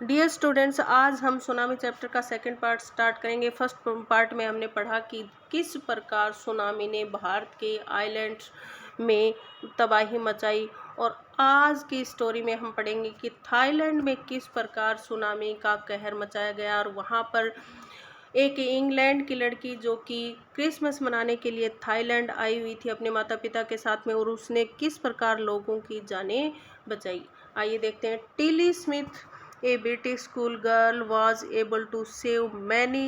Dear students, आज हम tsunami chapter का सेकंड पार्ट स्टार्ट करेंगे। फर्स्ट पार्ट में हमने पढ़ा कि किस प्रकार सुनामी ने भारत के आइलैंड्स में तबाही मचाई, और आज की स्टोरी में हम पढ़ेंगे कि थाईलैंड में किस प्रकार सुनामी का कहर मचाया गया। और वहाँ पर एक इंग्लैंड की लड़की जो कि क्रिसमस मनाने के लिए थाईलैंड आई हुई थी अपने माता पिता के साथ में, और उसने किस प्रकार लोगों की जानें बचाई। आइए देखते हैं। Tilly Smith, a British school girl, was able to save many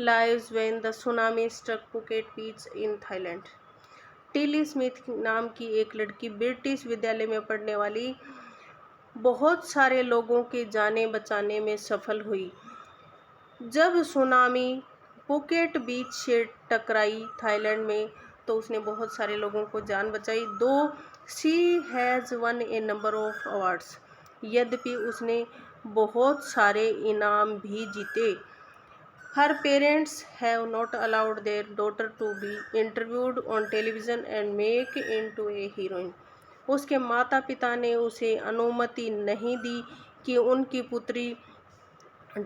lives when the tsunami struck Phuket Beach in Thailand. Tilly Smith नाम की एक लड़की ब्रिटिश विद्यालय में पढ़ने वाली बहुत सारे लोगों की जानें बचाने में सफल हुई। जब सुनामी पुकेट बीच से टकराई थाईलैंड में, तो उसने बहुत सारे लोगों को जान बचाई। Though she has won a number of awards, यद्यपि उसने बहुत सारे इनाम भी जीते। Her parents have not allowed their daughter to be interviewed on television and make into a heroine. उसके माता पिता ने उसे अनुमति नहीं दी कि उनकी पुत्री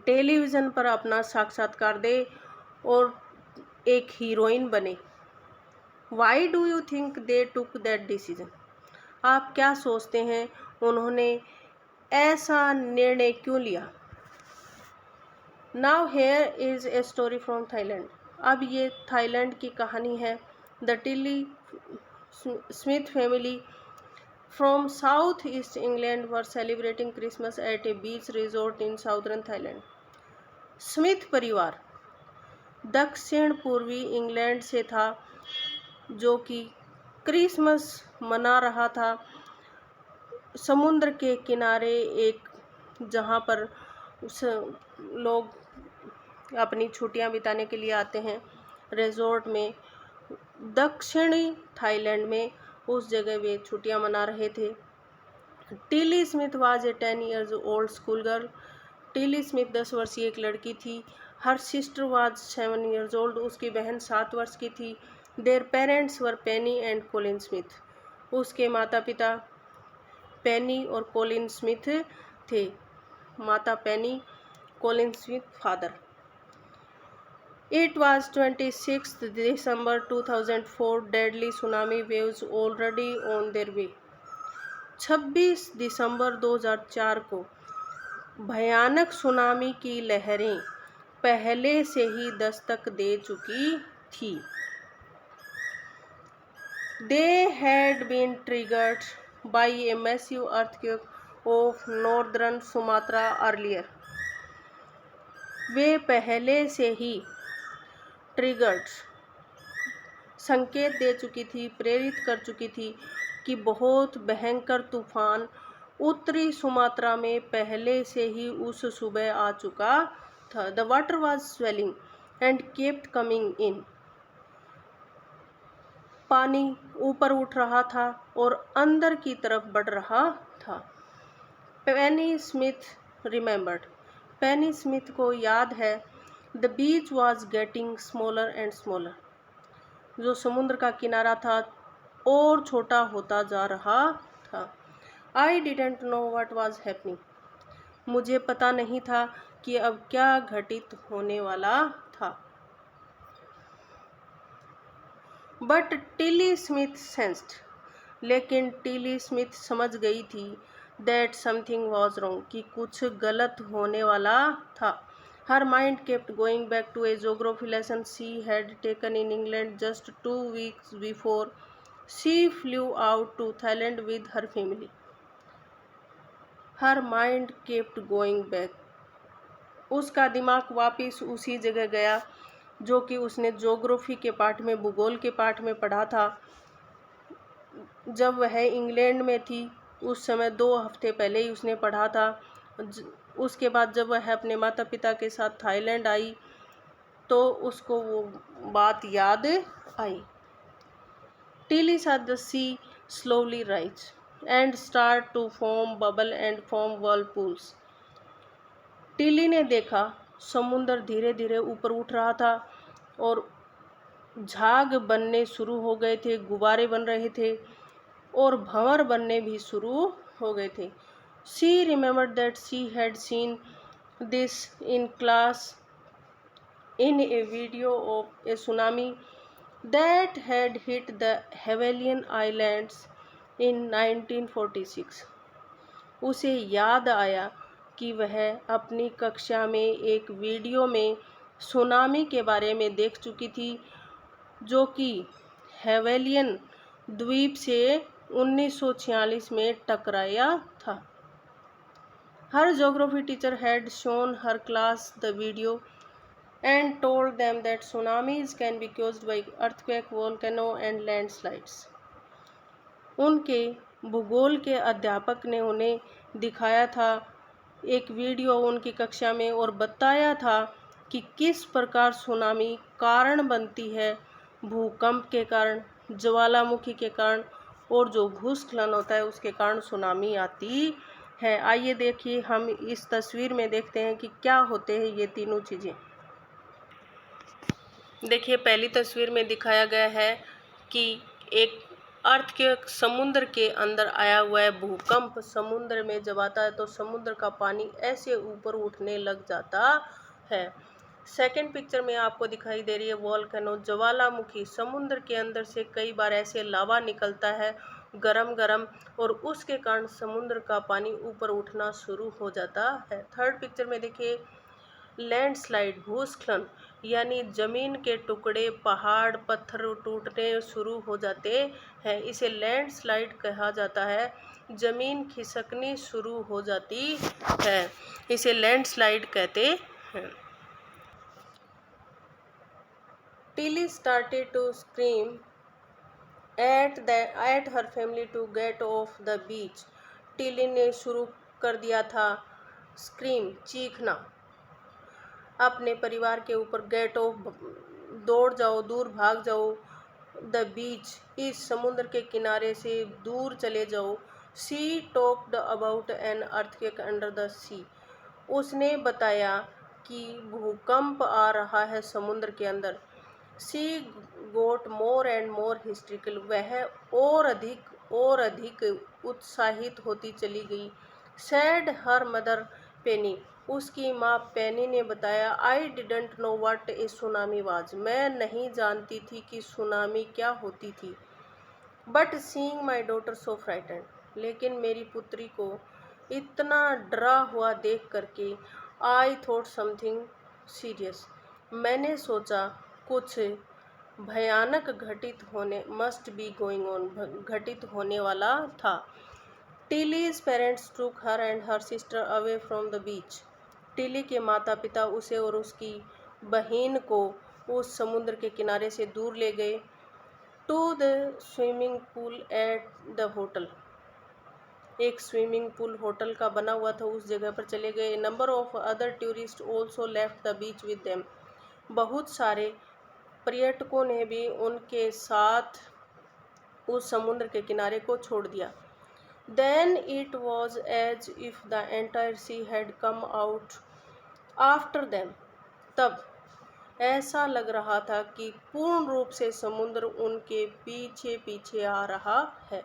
टेलीविज़न पर अपना साक्षात्कार दे और एक हीरोइन बने। Why do you think they took that decision? आप क्या सोचते हैं उन्होंने ऐसा निर्णय क्यों लिया? Now here is a story from Thailand. अब ये थाईलैंड की कहानी है। The Tilly Smith family from South East England were celebrating Christmas at a beach resort in southern Thailand. Smith परिवार दक्षिण पूर्वी इंग्लैंड से था, जो कि क्रिसमस मना रहा था समुद्र के किनारे, एक जहाँ पर लोग अपनी छुट्टियाँ बिताने के लिए आते हैं, रिजॉर्ट में दक्षिणी थाईलैंड में। उस जगह वे छुट्टियाँ मना रहे थे। Tilly Smith was a 10 years old school girl. Tilly Smith 10 वर्षीय एक लड़की थी। Her sister was 7 years old. उसकी बहन 7 वर्ष की थी। Their parents were Penny and Colin Smith. उसके माता पिता पेनी और कोलिन स्मिथ थे। माता Penny, Colin Smith father. It was 26th December 2004. Deadly tsunami waves already on their way. 26 दिसंबर 2004 को भयानक सुनामी की लहरें पहले से ही दस्तक दे चुकी थी। They had been triggered by a massive earthquake of northern Sumatra earlier. वे पहले से ही ट्रिगर्ड संकेत दे चुकी थी, प्रेरित कर चुकी थी कि बहुत भयंकर तूफान उत्तरी सुमात्रा में पहले से ही उस सुबह आ चुका था। The water was swelling and kept coming in. पानी ऊपर उठ रहा था और अंदर की तरफ बढ़ रहा था। पेनी स्मिथ रिमेंबर्ड। पेनी स्मिथ को याद है, the beach was getting smaller and smaller. जो समुद्र का किनारा था और छोटा होता जा रहा था। I didn't know what was happening. मुझे पता नहीं था कि अब क्या घटित होने वाला था। But Tilly Smith sensed. लेकिन टिली स्मिथ समझ गई थी दैट समथिंग वॉज रॉन्ग, कि कुछ गलत होने वाला था। Her mind kept going back to a geography lesson she had taken in England just 2 weeks before she flew out to Thailand with her family. Her mind kept going back. उसका दिमाग वापिस उसी जगह गया जो कि उसने ज्योग्राफी के पाठ में, भूगोल के पाठ में पढ़ा था जब वह इंग्लैंड में थी। उस समय 2 हफ्ते पहले ही उसने पढ़ा था। उसके बाद जब वह अपने माता पिता के साथ थाईलैंड आई, तो उसको वो बात याद आई। Tilly saw the sea slowly rise and start to form bubble and form whirlpools. Tilly ने देखा समुद्र धीरे धीरे ऊपर उठ रहा था और झाग बनने शुरू हो गए थे, गुब्बारे बन रहे थे और भंवर बनने भी शुरू हो गए थे। She remembered that she had seen this in class in a video of a tsunami that had hit the Hawaiian Islands in 1946. उसे याद आया कि वह अपनी कक्षा में एक वीडियो में सुनामी के बारे में देख चुकी थी जो कि हेवेलियन द्वीप से 1946 में टकराया था. Her geography teacher had shown her class the video and told them that tsunamis can be caused by earthquake, volcano and landslides. उनके भूगोल के अध्यापक ने उन्हें दिखाया था एक वीडियो उनकी कक्षा में और बताया था कि किस प्रकार सुनामी कारण बनती है, भूकंप के कारण, ज्वालामुखी के कारण और जो भूस्खलन होता है उसके कारण सुनामी आती है. आइए देखिए, हम इस तस्वीर में देखते हैं कि क्या होते हैं ये तीनों चीज़ें. देखिए, पहली तस्वीर में दिखाया गया है कि एक अर्थ के समुद्र के अंदर आया हुआ है भूकंप. समुद्र में जब आता है तो समुद्र का पानी ऐसे ऊपर उठने लग जाता है. सेकंड पिक्चर में आपको दिखाई दे रही है वोल्केनो, ज्वालामुखी. समुद्र के अंदर से कई बार ऐसे लावा निकलता है गरम गरम और उसके कारण समुद्र का पानी ऊपर उठना शुरू हो जाता है. थर्ड पिक्चर में देखिए लैंडस्लाइड, भूस्खलन, यानी जमीन के टुकड़े, पहाड़, पत्थर टूटने शुरू हो जाते हैं. इसे लैंडस्लाइड कहा जाता है. जमीन खिसकनी शुरू हो जाती है, इसे लैंडस्लाइड कहते हैं. Tilly started to scream at her family to get off the beach. Tilly ने शुरू कर दिया था स्क्रीम, चीखना, अपने परिवार के ऊपर. गेट ऑफ, दौड़ जाओ, दूर भाग जाओ. द बीच, इस समुद्र के किनारे से दूर चले जाओ. She talked about an earthquake under the sea. उसने बताया कि भूकंप आ रहा है समुद्र के अंदर. She got more and more hysterical. वह और अधिक उत्साहित होती चली गई. Said her mother Penny. उसकी माँ पेनी ने बताया I didn't know what a tsunami was. मैं नहीं जानती थी कि सुनामी क्या होती थी. But seeing my daughter so frightened. लेकिन मेरी पुत्री को इतना डरा हुआ देख करके आई थॉट समथिंग सीरियस. मैंने सोचा कुछ भयानक मस्ट बी गोइंग ऑन, घटित होने वाला था. टिलीज पेरेंट्स टूक her and her sister away from the beach. Tilly के माता पिता उसे और उसकी बहन को उस समुद्र के किनारे से दूर ले गए. To the swimming pool at the hotel. एक स्विमिंग पूल होटल का बना हुआ था, उस जगह पर चले गए. Number of other tourist also left the beach with them. बहुत सारे पर्यटकों ने भी उनके साथ उस समुद्र के किनारे को छोड़ दिया. Then it was as if the entire sea had come out after them. तब ऐसा लग रहा था कि पूर्ण रूप से समुद्र उनके पीछे पीछे आ रहा है.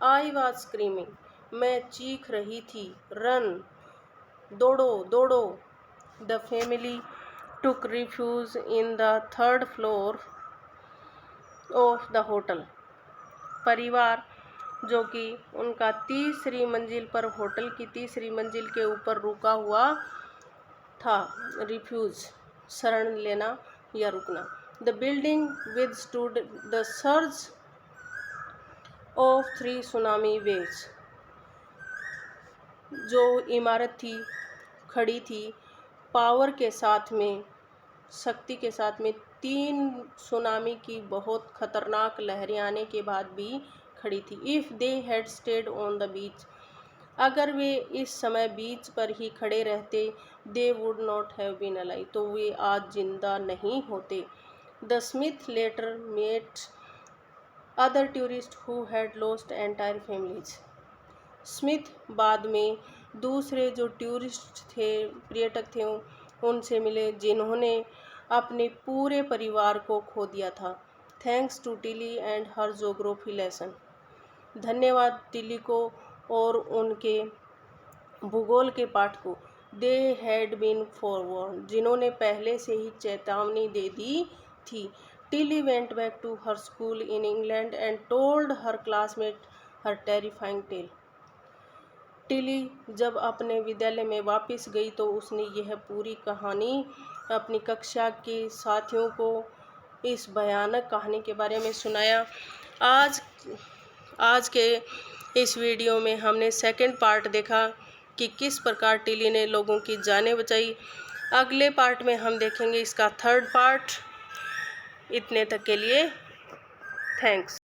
I was screaming. मैं चीख रही थी. रन, दौड़ो दौड़ो. The family took refuge in the third floor of the hotel. परिवार जो कि उनका तीसरी मंजिल पर, होटल की तीसरी मंजिल के ऊपर रुका हुआ था. रिफ्यूज, शरण लेना या रुकना. The building withstood the surge of 3 tsunami waves. जो इमारत थी, खड़ी थी, पावर के साथ में, शक्ति के साथ में 3 सुनामी की बहुत खतरनाक लहरें आने के बाद भी खड़ी थी. If they had stayed on the beach. अगर वे इस समय बीच पर ही खड़े रहते, they would not have been alive. तो वे आज जिंदा नहीं होते. The Smith later met other tourist who had lost entire families. Smith बाद में दूसरे जो टूरिस्ट थे, पर्यटक थे, उनसे मिले जिन्होंने अपने पूरे परिवार को खो दिया था. Thanks to Tilly and her geography lesson. धन्यवाद टिली को और उनके भूगोल के पाठ को. दे हैड बीन फोरवॉर्न, जिन्होंने पहले से ही चेतावनी दे दी थी। Tilly went back to her school in England and told her classmate her terrifying tale. Tilly जब अपने विद्यालय में वापस गई तो उसने यह पूरी कहानी अपनी कक्षा के साथियों को इस भयानक कहानी के बारे में सुनाया। आज के इस वीडियो में हमने सेकंड पार्ट देखा कि किस प्रकार टिली ने लोगों की जानें बचाई। अगले पार्ट में हम देखेंगे इसका थर्ड पार्ट। इतने तक के लिए थैंक्स।